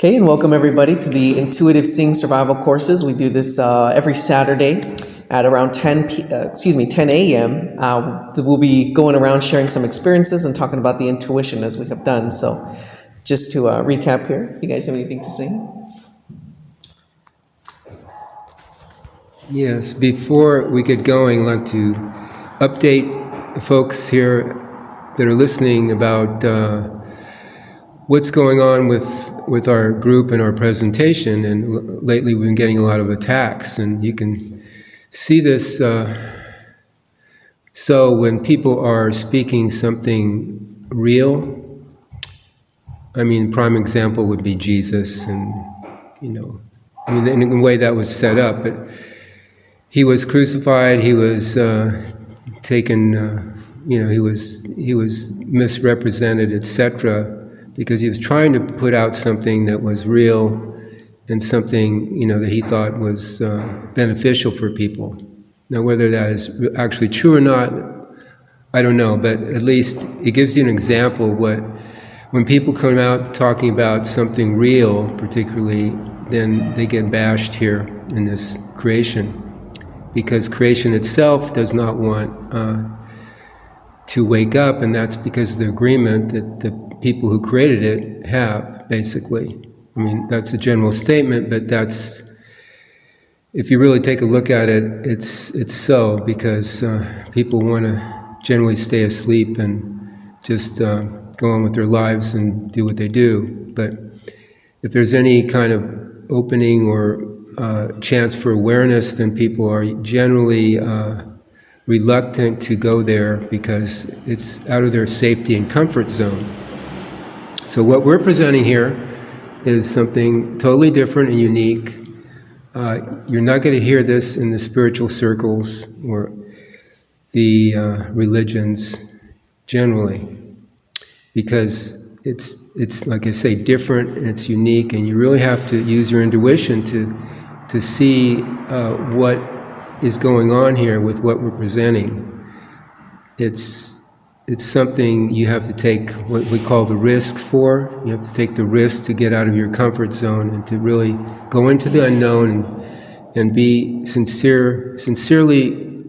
Okay, and welcome everybody to the Intuitive Seeing Survival courses. We do this every Saturday at around 10 a.m. We'll be going around sharing some experiences and talking about the intuition as we have done. So just to recap here, you guys have anything to say? Yes, before we get going, I'd like to update the folks here that are listening about what's going on with our group and our presentation. And lately we've been getting a lot of attacks, and you can see this. So when people are speaking something real, I mean, prime example would be Jesus, and in a way that was set up, but he was crucified, he was taken, he was misrepresented, etc., because he was trying to put out something that was real and something, that he thought was beneficial for people. Now, whether that is actually true or not, I don't know, but at least it gives you an example of when people come out talking about something real, particularly, then they get bashed here in this creation, because creation itself does not want to wake up, and that's because of the agreement that the people who created it have, basically. I mean, that's a general statement, but that's, if you really take a look at it, it's so, because people want to generally stay asleep and just go on with their lives and do what they do. But if there's any kind of opening or chance for awareness, then people are generally reluctant to go there because it's out of their safety and comfort zone. So what we're presenting here is something totally different and unique. You're not going to hear this in the spiritual circles or the religions generally, because it's like I say, different and it's unique, and you really have to use your intuition to see what is going on here with what we're presenting. It's something you have to take what we call the risk for. You have to take the risk to get out of your comfort zone and to really go into the unknown and be sincerely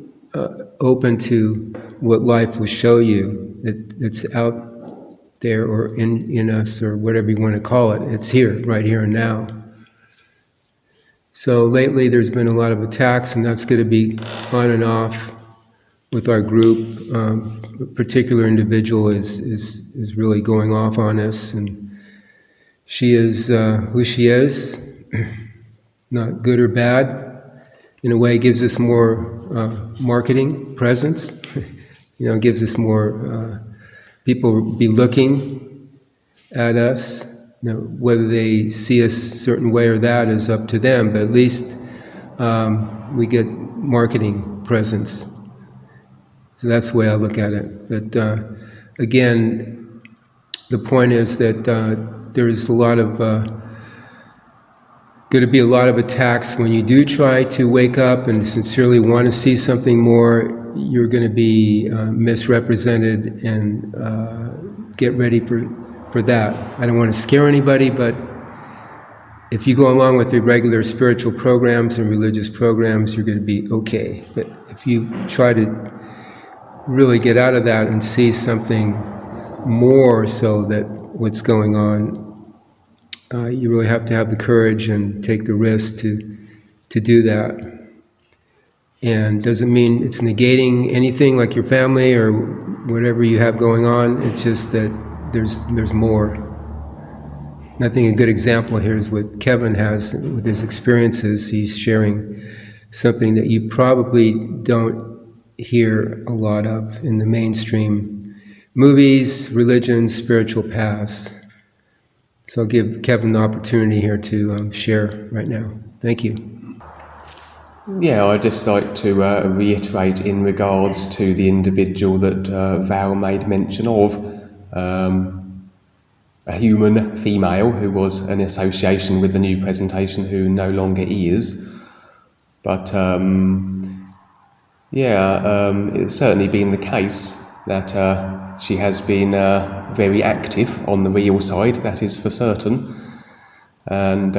open to what life will show you that's out there or in us, or whatever you want to call it. It's here, right here and now. So lately there's been a lot of attacks, and that's going to be on and off with our group. A particular individual is really going off on us, and she is who she is, not good or bad. In a way, gives us more marketing presence. Gives us more people be looking at us. Whether they see us a certain way or that is up to them, but at least we get marketing presence. So that's the way I look at it. But again, the point is that there's going to be a lot of attacks when you do try to wake up and sincerely want to see something more. You're going to be misrepresented, and get ready for that. I don't want to scare anybody, but if you go along with the regular spiritual programs and religious programs, you're going to be okay. But if you try to really get out of that and see something more, so that what's going on, you really have to have the courage and take the risk to do that. And doesn't mean it's negating anything like your family or whatever you have going on. It's just that there's more. I think a good example here is what Kevin has with his experiences. He's sharing something that you probably don't hear a lot of in the mainstream movies, religion, spiritual paths. So I'll give Kevin the opportunity here to share right now. Thank you. Yeah, I'd just like to reiterate in regards to the individual that Val made mention of, a human female who was in association with the new presentation who no longer is. But it's certainly been the case that she has been very active on the real side, that is for certain. And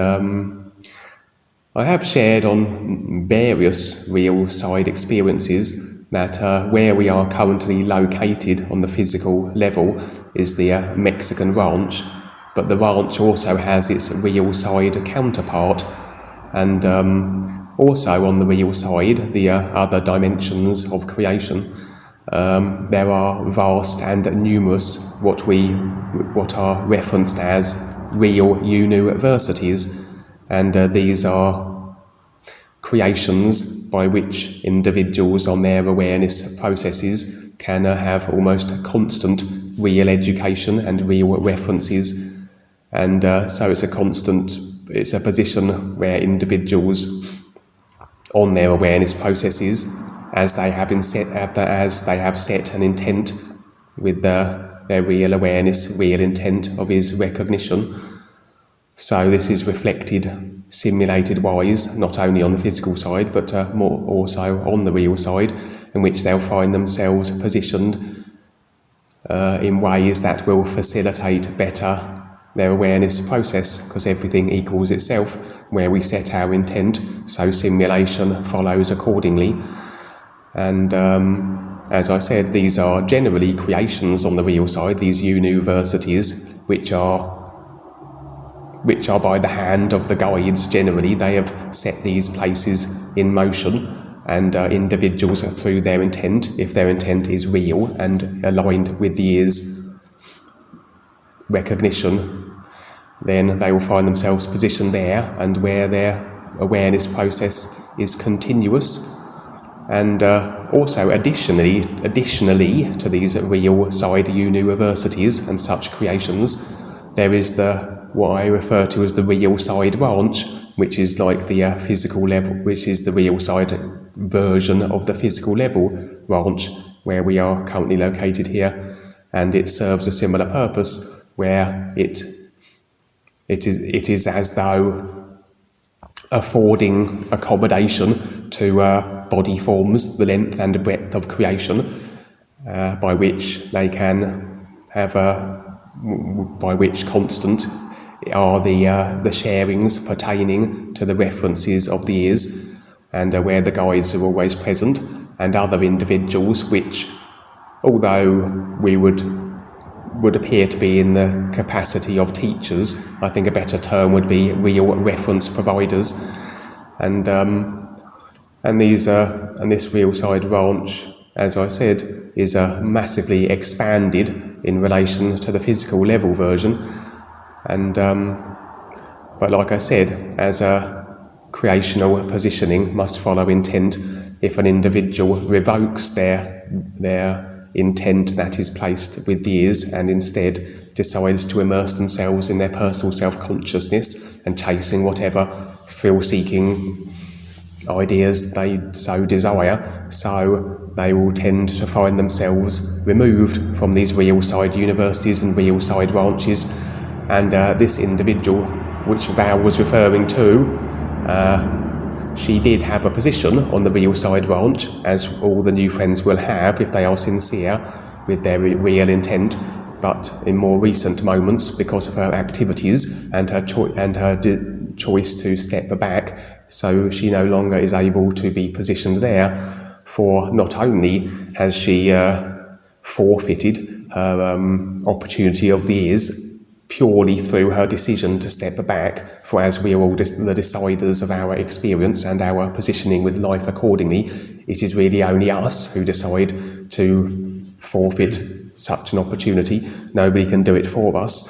I have shared on various real side experiences that where we are currently located on the physical level is the Mexican ranch, but the ranch also has its real side counterpart, and also on the real side, the other dimensions of creation. There are vast and numerous what are referenced as real universities, and these are creations by which individuals on their awareness processes can have almost constant real education and real references, and so it's a position where individuals on their awareness processes, as they have set an intent with their real awareness, real intent of is recognition. So this is reflected, simulated wise, not only on the physical side, but more also on the real side, in which they'll find themselves positioned in ways that will facilitate better their awareness process, because everything equals itself. Where we set our intent, so simulation follows accordingly. And as I said, these are generally creations on the real side, these universities, which are by the hand of the guides. Generally, they have set these places in motion, and individuals through their intent, if their intent is real and aligned with the ear's recognition, then they will find themselves positioned there, and where their awareness process is continuous. And also additionally to these real side universities and such creations, there is what I refer to as the real side ranch, which is like the physical level, which is the real side version of the physical level ranch where we are currently located here, and it serves a similar purpose, where it is as though affording accommodation to body forms, the length and breadth of creation, by which they can have by which constant are the sharings pertaining to the references of the ears, and where the guides are always present, and other individuals which, although we would appear to be in the capacity of teachers, I think a better term would be real reference providers. And this real side ranch, as I said, is massively expanded in relation to the physical level version. And but like I said, as a creational positioning must follow intent. If an individual revokes their intent that is placed with the ears, and instead decides to immerse themselves in their personal self-consciousness and chasing whatever thrill-seeking ideas they so desire, so they will tend to find themselves removed from these real side universities and real side ranches. And this individual, which Val was referring to, she did have a position on the real side ranch, as all the new friends will have if they are sincere with their real intent, but in more recent moments, because of her activities and her choice to step back, so she no longer is able to be positioned there. For not only has she forfeited her opportunity of the ears purely through her decision to step back, for as we are all the deciders of our experience and our positioning with life accordingly, it is really only us who decide to forfeit such an opportunity. Nobody can do it for us.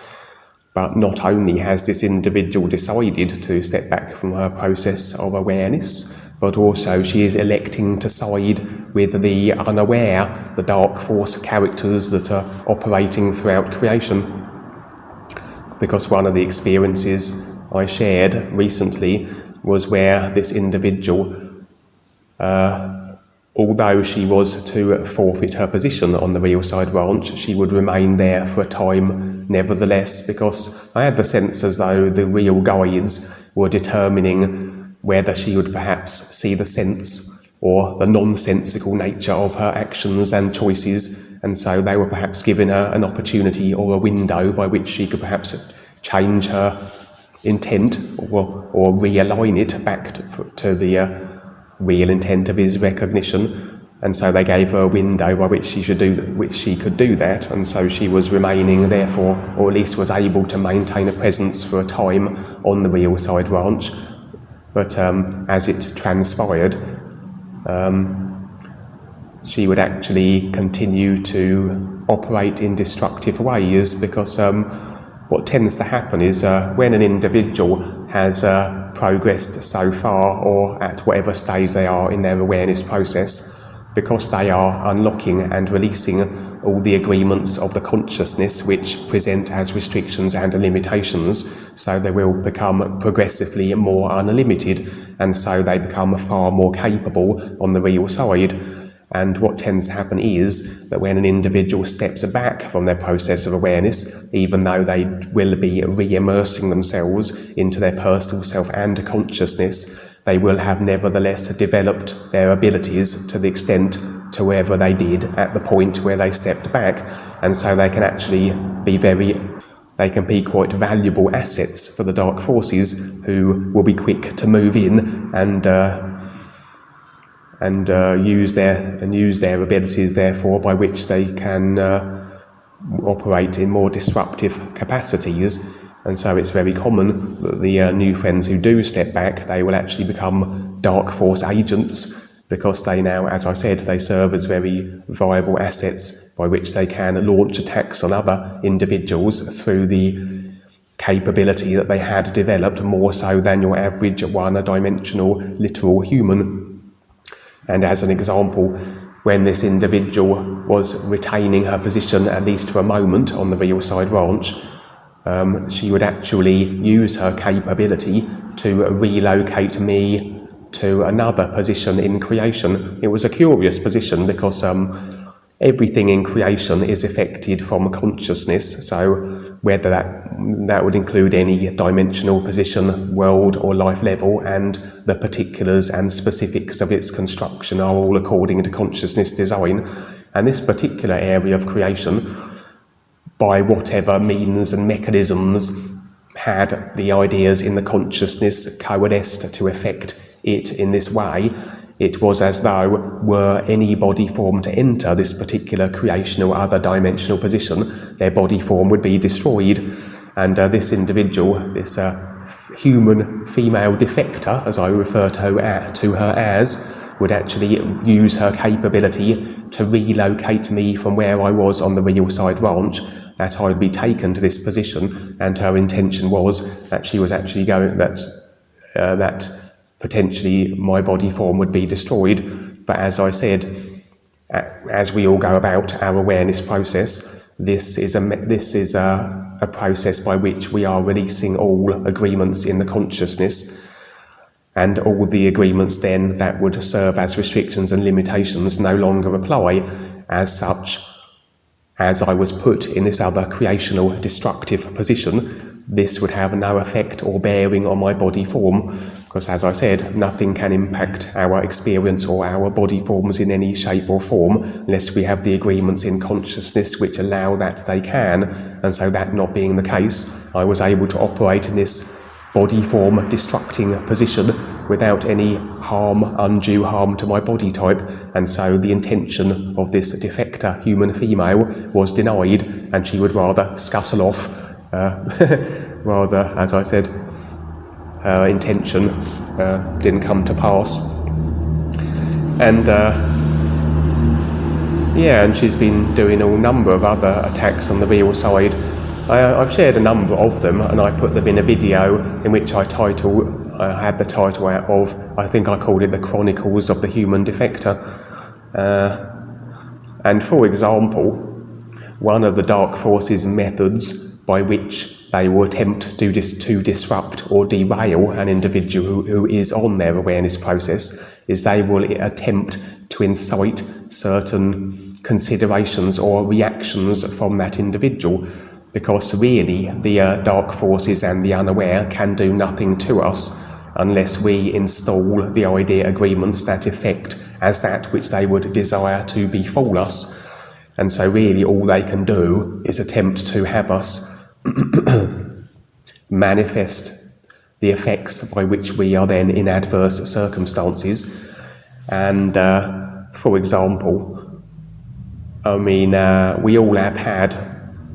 But not only has this individual decided to step back from her process of awareness, but also she is electing to side with the unaware, the dark force characters that are operating throughout creation. Because one of the experiences I shared recently was where this individual, although she was to forfeit her position on the real side ranch, she would remain there for a time nevertheless, because I had the sense as though the real guides were determining whether she would perhaps see the sense or the nonsensical nature of her actions and choices, and so they were perhaps giving her an opportunity or a window by which she could perhaps change her intent, or realign it back to the real intent of his recognition. And so they gave her a window by which she could do that, and so she was remaining, therefore, or at least was able to maintain a presence for a time on the real side ranch. But as it transpired, she would actually continue to operate in destructive ways, because what tends to happen is when an individual has progressed so far, or at whatever stage they are in their awareness process, because they are unlocking and releasing all the agreements of the consciousness which present as restrictions and limitations, so they will become progressively more unlimited, and so they become far more capable on the real side. And what tends to happen is that when an individual steps back from their process of awareness, even though they will be re-immersing themselves into their personal self and consciousness, they will have nevertheless developed their abilities to the extent to wherever they did at the point where they stepped back, and so they can actually be quite valuable assets for the dark forces, who will be quick to move in and use their abilities, therefore, by which they can operate in more disruptive capacities. And so it's very common that the new friends who do step back, they will actually become dark force agents, because they now, as I said, they serve as very viable assets by which they can launch attacks on other individuals through the capability that they had developed, more so than your average one-dimensional literal human. And as an example, when this individual was retaining her position, at least for a moment, on the real side ranch, she would actually use her capability to relocate me to another position in creation. It was a curious position, because everything in creation is affected from consciousness, so whether that would include any dimensional position, world or life level, and the particulars and specifics of its construction are all according to consciousness design. And this particular area of creation, by whatever means and mechanisms, had the ideas in the consciousness coalesced to affect it in this way. It was as though, were any body form to enter this particular creational other dimensional position, their body form would be destroyed. And this individual, this human female defector, as I refer to her as, would actually use her capability to relocate me from where I was on the real side ranch, that I would be taken to this position, and her intention was that she was actually going, that potentially my body form would be destroyed. But as I said, as we all go about our awareness process, this is a process by which we are releasing all agreements in the consciousness, and all the agreements then that would serve as restrictions and limitations no longer apply. As such, as I was put in this other creational destructive position, this would have no effect or bearing on my body form, because, as I said, nothing can impact our experience or our body forms in any shape or form unless we have the agreements in consciousness which allow that they can. And so, that not being the case, I was able to operate in this body form destructing position without any harm, undue harm to my body type, and so the intention of this defector human female was denied, and she would rather scuttle off, rather, as I said, her intention didn't come to pass. And and she's been doing a number of other attacks on the real side. I've shared a number of them, and I put them in a video in which I had the title out of, I think I called it The Chronicles of the Human Defector. And for example, one of the dark forces methods by which they will attempt to disrupt or derail an individual who is on their awareness process is they will attempt to incite certain considerations or reactions from that individual, because really the dark forces and the unaware can do nothing to us unless we install the idea agreements that affect as that which they would desire to befall us. And so really all they can do is attempt to have us manifest the effects by which we are then in adverse circumstances. And for example, I mean, we all have had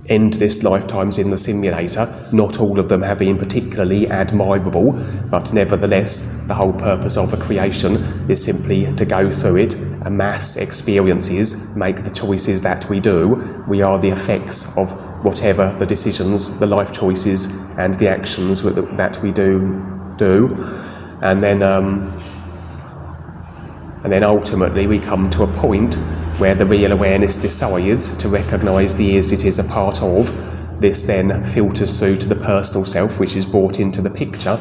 endless lifetimes in the simulator. Not all of them have been particularly admirable, but nevertheless, the whole purpose of a creation is simply to go through it, amass experiences, make the choices that we do. We are the effects of whatever the decisions, the life choices, and the actions that we do. And then ultimately we come to a point where the real awareness decides to recognise the is it is a part of. This then filters through to the personal self, which is brought into the picture,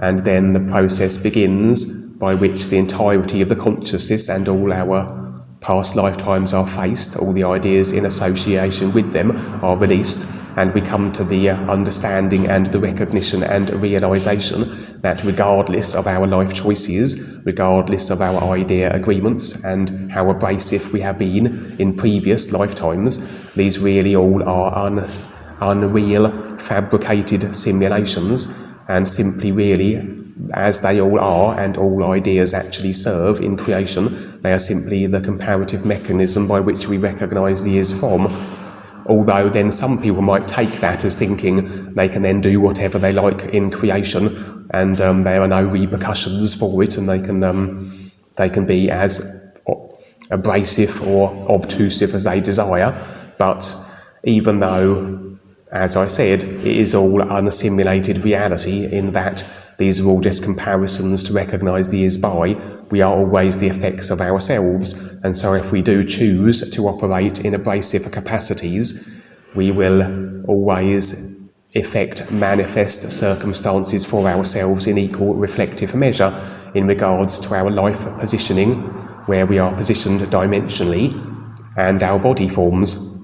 and then the process begins by which the entirety of the consciousness and all our past lifetimes are faced, all the ideas in association with them are released, and we come to the understanding and the recognition and realisation that regardless of our life choices, regardless of our idea agreements and how abrasive we have been in previous lifetimes, these really all are unreal, fabricated simulations, and simply really, as they all are, and all ideas actually serve in creation, they are simply the comparative mechanism by which we recognise the is from. Although then some people might take that as thinking they can then do whatever they like in creation, and there are no repercussions for it, and they can be as abrasive or obtrusive as they desire. But even though, as I said, it is all unsimulated reality in that these are all just comparisons to recognise the is by, we are always the effects of ourselves, and so if we do choose to operate in abrasive capacities, we will always manifest circumstances for ourselves in equal reflective measure in regards to our life positioning, where we are positioned dimensionally, and our body forms.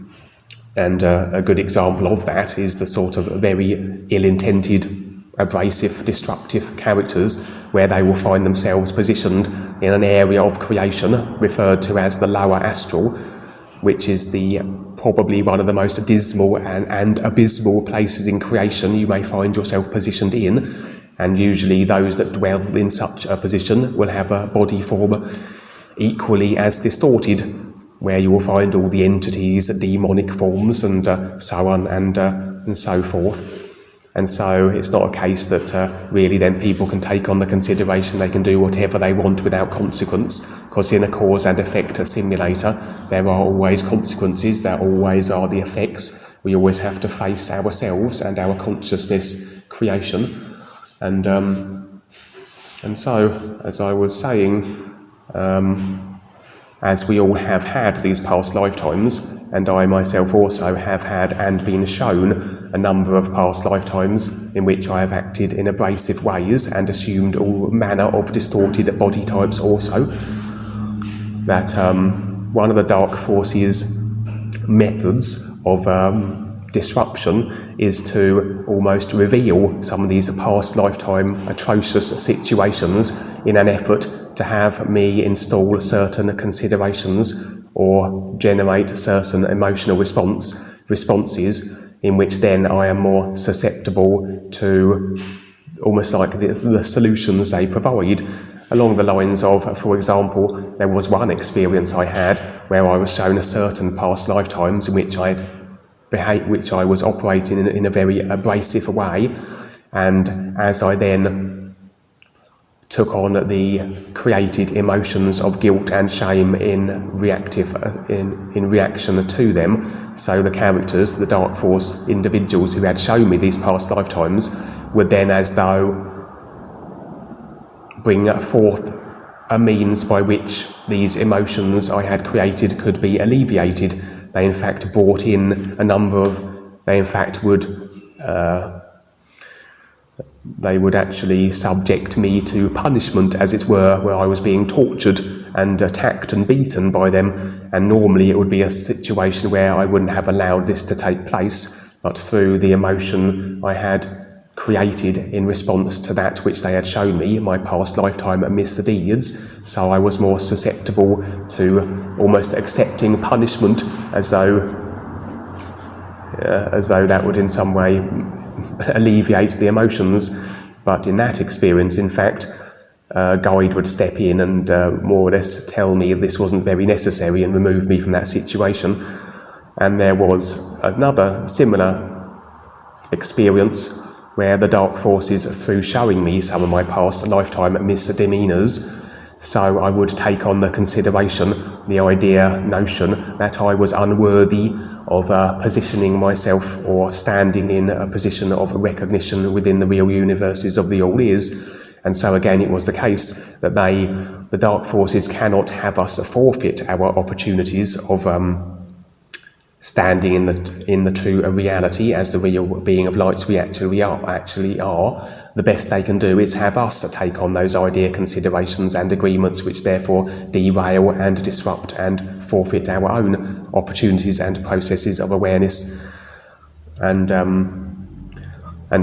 And a good example of that is the sort of very ill-intended, abrasive, destructive characters where they will find themselves positioned in an area of creation referred to as the lower astral, which is probably one of the most dismal and abysmal places in creation you may find yourself positioned in. And usually those that dwell in such a position will have a body form equally as distorted, where you will find all the entities, demonic forms, and so on and so forth. And so it's not a case that really then people can take on the consideration they can do whatever they want without consequence, because in a cause and effect simulator there are always consequences, there always are the effects. We always have to face ourselves and our consciousness creation. And so, as I was saying, as we all have had these past lifetimes, and I myself also have had and been shown a number of past lifetimes in which I have acted in abrasive ways and assumed all manner of distorted body types also, that one of the dark forces' methods of disruption is to almost reveal some of these past lifetime atrocious situations in an effort to have me install certain considerations or generate certain emotional responses in which then I am more susceptible to almost like the solutions they provide. Along the lines of, for example, there was one experience I had where I was shown a certain past lifetimes in which I was operating in a very abrasive way, and as I then took on the created emotions of guilt and shame in reaction to them, so the characters, the dark force individuals who had shown me these past lifetimes, would then as though bring forth a means by which these emotions I had created could be alleviated. They in fact brought in a number of, they would actually subject me to punishment, as it were, where I was being tortured and attacked and beaten by them, and normally it would be a situation where I wouldn't have allowed this to take place, but through the emotion I had created in response to that which they had shown me, my past lifetime misdeeds, so I was more susceptible to almost accepting punishment as though that would in some way alleviate the emotions. But in that experience, in fact, a guide would step in and more or less tell me this wasn't very necessary and remove me from that situation. And there was another similar experience where the dark forces, through showing me some of my past lifetime misdemeanors, so I would take on the consideration, the idea, notion that I was unworthy of positioning myself or standing in a position of recognition within the real universes of the all is. And so again, it was the case that the dark forces cannot have us forfeit our opportunities of standing in the true reality as the real being of lights we actually are. The best they can do is have us take on those idea considerations and agreements, which therefore derail and disrupt and forfeit our own opportunities and processes of awareness. And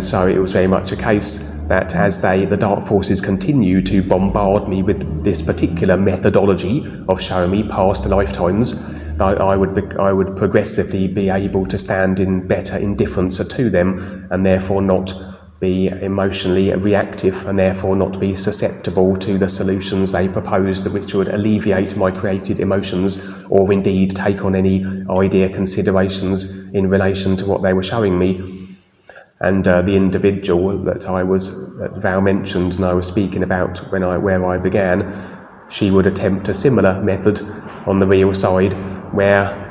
so it was very much a case that as the dark forces continue to bombard me with this particular methodology of showing me past lifetimes, I would progressively be able to stand in better indifference to them, and therefore not be emotionally reactive, and therefore not be susceptible to the solutions they proposed which would alleviate my created emotions, or indeed take on any idea considerations in relation to what they were showing me. And the individual that Val mentioned and I was speaking about where I began, she would attempt a similar method on the real side, where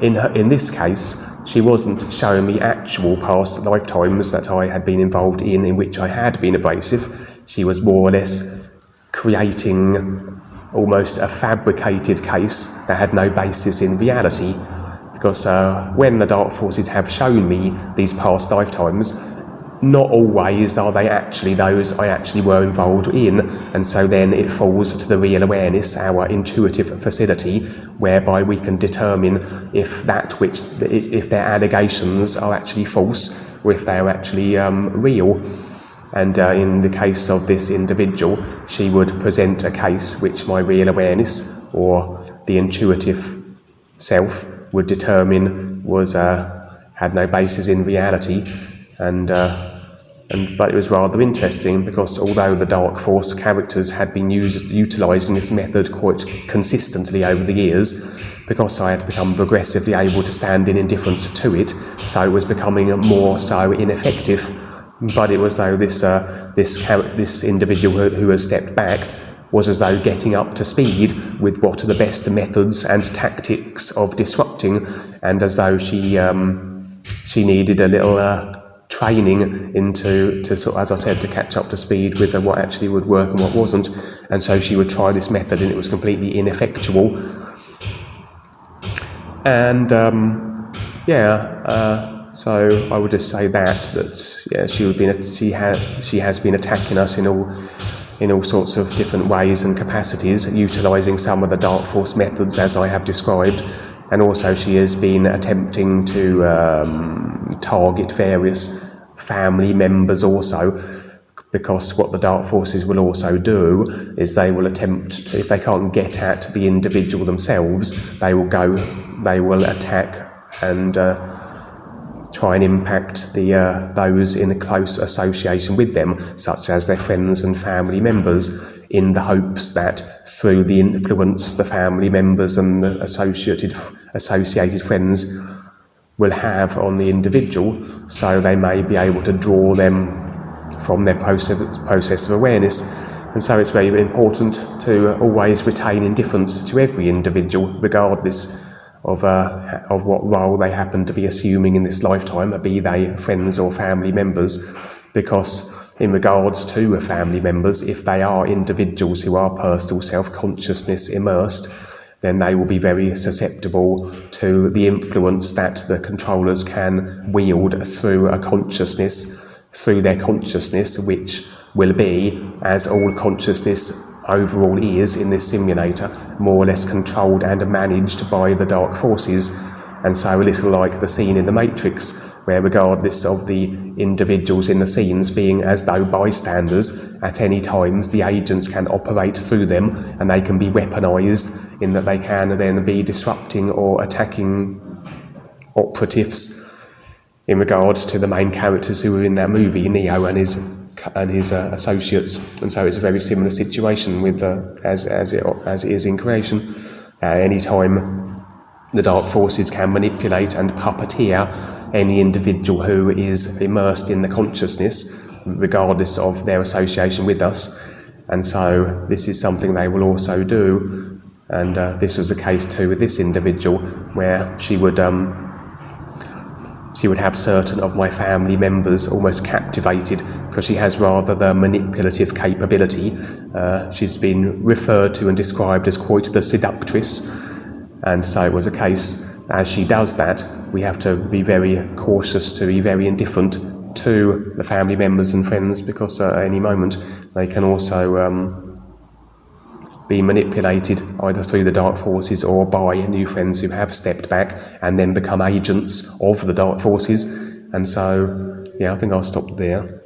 in this case she wasn't showing me actual past lifetimes that I had been involved in which I had been abrasive. She was more or less creating almost a fabricated case that had no basis in reality. Because when the dark forces have shown me these past lifetimes, not always are they actually those I actually were involved in, and so then it falls to the real awareness, our intuitive facility, whereby we can determine if their allegations are actually false or if they are actually real. And in the case of this individual, she would present a case which my real awareness or the intuitive self would determine had no basis in reality, but it was rather interesting because although the dark force characters had been utilising this method quite consistently over the years, because I had become progressively able to stand in indifference to it, so it was becoming more so ineffective. But it was though this individual who has stepped back was as though getting up to speed with what are the best methods and tactics of disrupting, and as though she needed a little training into sort of, as I said, to catch up to speed with what actually would work and what wasn't. And so she would try this method and it was completely ineffectual. And so I would just say that she has been attacking us in all sorts of different ways and capacities, utilising some of the dark force methods as I have described, and also she has been attempting to target various family members also, because what the dark forces will also do is they will attempt to, if they can't get at the individual themselves, they will attack and try and impact those in a close association with them, such as their friends and family members, in the hopes that through the influence the family members and the associated friends will have on the individual, so they may be able to draw them from their process of awareness. And so it's very important to always retain indifference to every individual, regardless of what role they happen to be assuming in this lifetime, be they friends or family members, because in regards to family members, if they are individuals who are personal self-consciousness immersed, then they will be very susceptible to the influence that the controllers can wield through their consciousness, which will be, as all consciousness overall is in this simulator, more or less controlled and managed by the dark forces. And so a little like the scene in the Matrix, where regardless of the individuals in the scenes being as though bystanders, at any times the agents can operate through them and they can be weaponized in that they can then be disrupting or attacking operatives in regards to the main characters who were in that movie, Neo and his and his associates, and so it's a very similar situation with as it is in creation. Any time the dark forces can manipulate and puppeteer any individual who is immersed in the consciousness, regardless of their association with us, and so this is something they will also do. And this was the case too with this individual, where she would have certain of my family members almost captivated, because she has rather the manipulative capability. She's been referred to and described as quite the seductress, and so it was a case, as she does that, we have to be very cautious, to be very indifferent to the family members and friends, because at any moment they can also be manipulated either through the dark forces or by new friends who have stepped back and then become agents of the dark forces. And so, yeah, I think I'll stop there.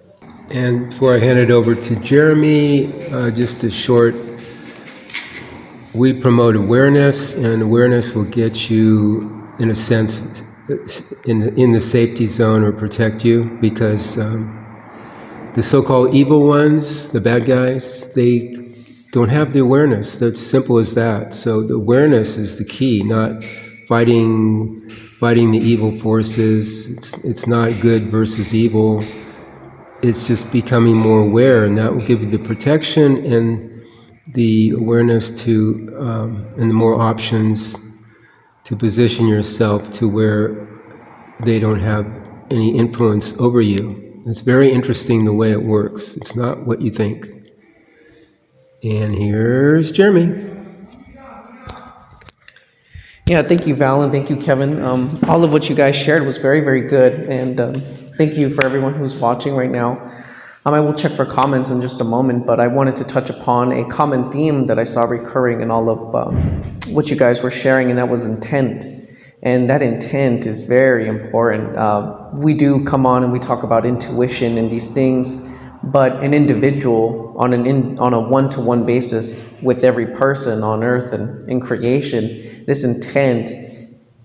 And before I hand it over to Jeremy, just a short, we promote awareness, and awareness will get you, in a sense, in the safety zone or protect you, because the so-called evil ones, the bad guys, they don't have the awareness. That's simple as that. So the awareness is the key, not fighting the evil forces. It's not good versus evil. It's just becoming more aware, and that will give you the protection and the awareness to, and the more options to position yourself to where they don't have any influence over you. It's very interesting the way it works. It's not what you think. And here's Jeremy. Yeah, thank you, Val, and thank you, Kevin. All of what you guys shared was very, very good, and thank you for everyone who's watching right now. I will check for comments in just a moment, but I wanted to touch upon a common theme that I saw recurring in all of what you guys were sharing, and that was intent. And that intent is very important. We do come on and we talk about intuition and these things, but an individual on a one-to-one basis with every person on earth and in creation, this intent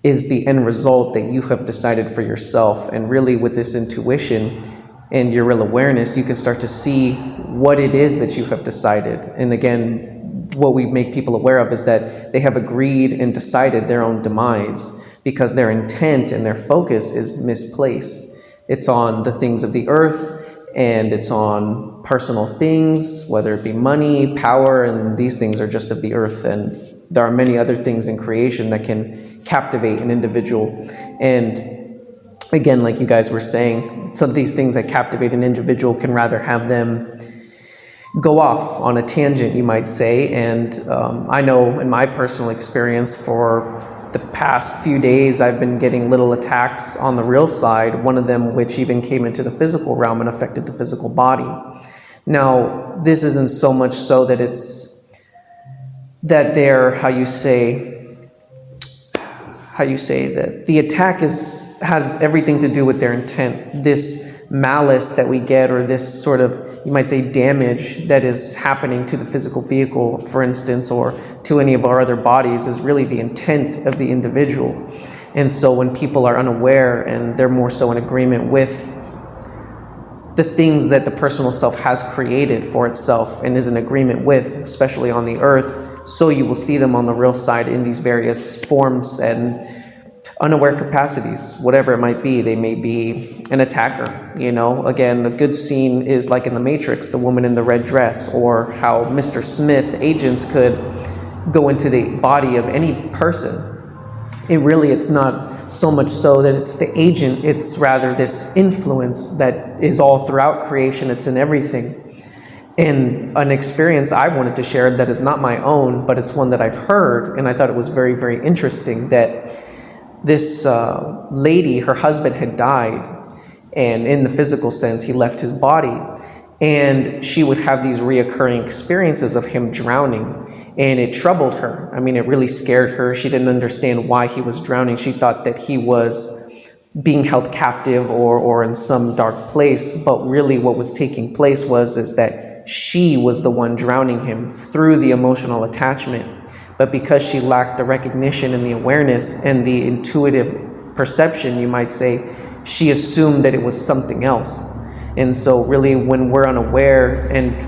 is the end result that you have decided for yourself. And really with this intuition and your real awareness, you can start to see what it is that you have decided. And again, what we make people aware of is that they have agreed and decided their own demise because their intent and their focus is misplaced. It's on the things of the earth, and it's on personal things, whether it be money, power, and these things are just of the earth. And there are many other things in creation that can captivate an individual. And again, like you guys were saying, some of these things that captivate an individual can rather have them go off on a tangent, you might say. And I know in my personal experience, for the past few days, I've been getting little attacks on the real side, one of them which even came into the physical realm and affected the physical body. Now, this isn't so much so that they're, how you say that the attack has everything to do with their intent. This malice that we get, or this sort of, you might say, damage that is happening to the physical vehicle, for instance, or to any of our other bodies, is really the intent of the individual. And so when people are unaware and they're more so in agreement with the things that the personal self has created for itself and is in agreement with, especially on the earth, so you will see them on the real side in these various forms and unaware capacities, whatever it might be. They may be an attacker, Again, a good scene is like in The Matrix, the woman in the red dress, or how Mr. Smith agents could go into the body of any person. It's not so much so that it's the agent, it's rather this influence that is all throughout creation. It's in everything. And an experience I wanted to share that is not my own, but it's one that I've heard, and I thought it was very, very interesting, that this lady, her husband had died, and in the physical sense, he left his body, and she would have these reoccurring experiences of him drowning, and it troubled her. It really scared her. She didn't understand why he was drowning. She thought that he was being held captive or in some dark place, but really what was taking place is that she was the one drowning him through the emotional attachment. But because she lacked the recognition and the awareness and the intuitive perception, you might say, she assumed that it was something else. And so really when we're unaware, and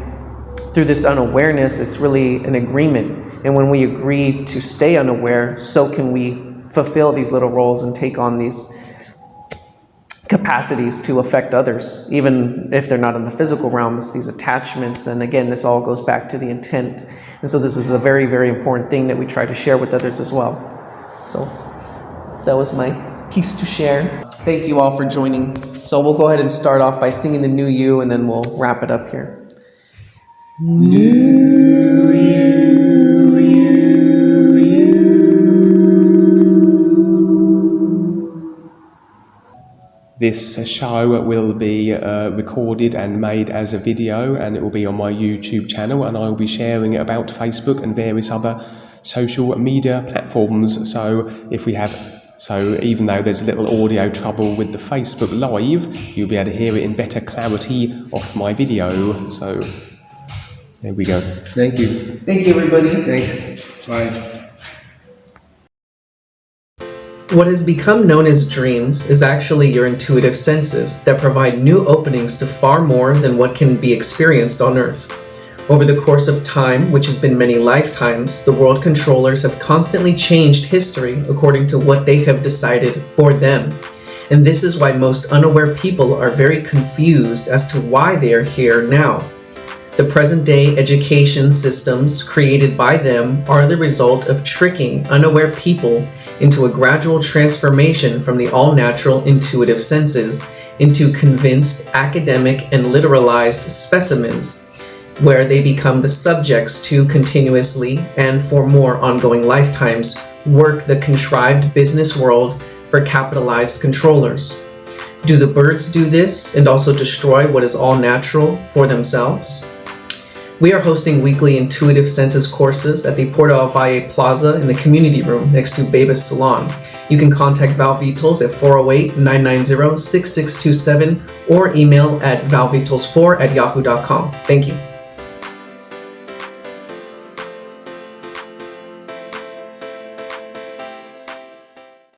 through this unawareness, it's really an agreement. And when we agree to stay unaware, so can we fulfill these little roles and take on these capacities to affect others, even if they're not in the physical realm. It's these attachments, and again, this all goes back to the intent. And so this is a very, very important thing that we try to share with others as well. So that was my piece to share. Thank you all for joining. So we'll go ahead and start off by singing the New You, and then we'll wrap it up here. New You, you. This show will be recorded and made as a video, and it will be on my YouTube channel, and I will be sharing it about Facebook and various other social media platforms. So even though there's a little audio trouble with the Facebook Live, you'll be able to hear it in better clarity off my video. So there we go. Thank you. Thank you, everybody. Thanks. Bye. What has become known as dreams is actually your intuitive senses that provide new openings to far more than what can be experienced on Earth. Over the course of time, which has been many lifetimes, the world controllers have constantly changed history according to what they have decided for them. And this is why most unaware people are very confused as to why they are here now. The present-day education systems created by them are the result of tricking unaware people into a gradual transformation from the all-natural intuitive senses into convinced academic and literalized specimens, where they become the subjects to continuously and for more ongoing lifetimes work the contrived business world for capitalized controllers. Do the birds do this and also destroy what is all natural for themselves? We are hosting weekly intuitive senses courses at the Puerte Valle Plaza in the community room next to Bebas Salon. You can contact Val Vitols at 408-990-6627 or email at valvitols4@yahoo.com. Thank you.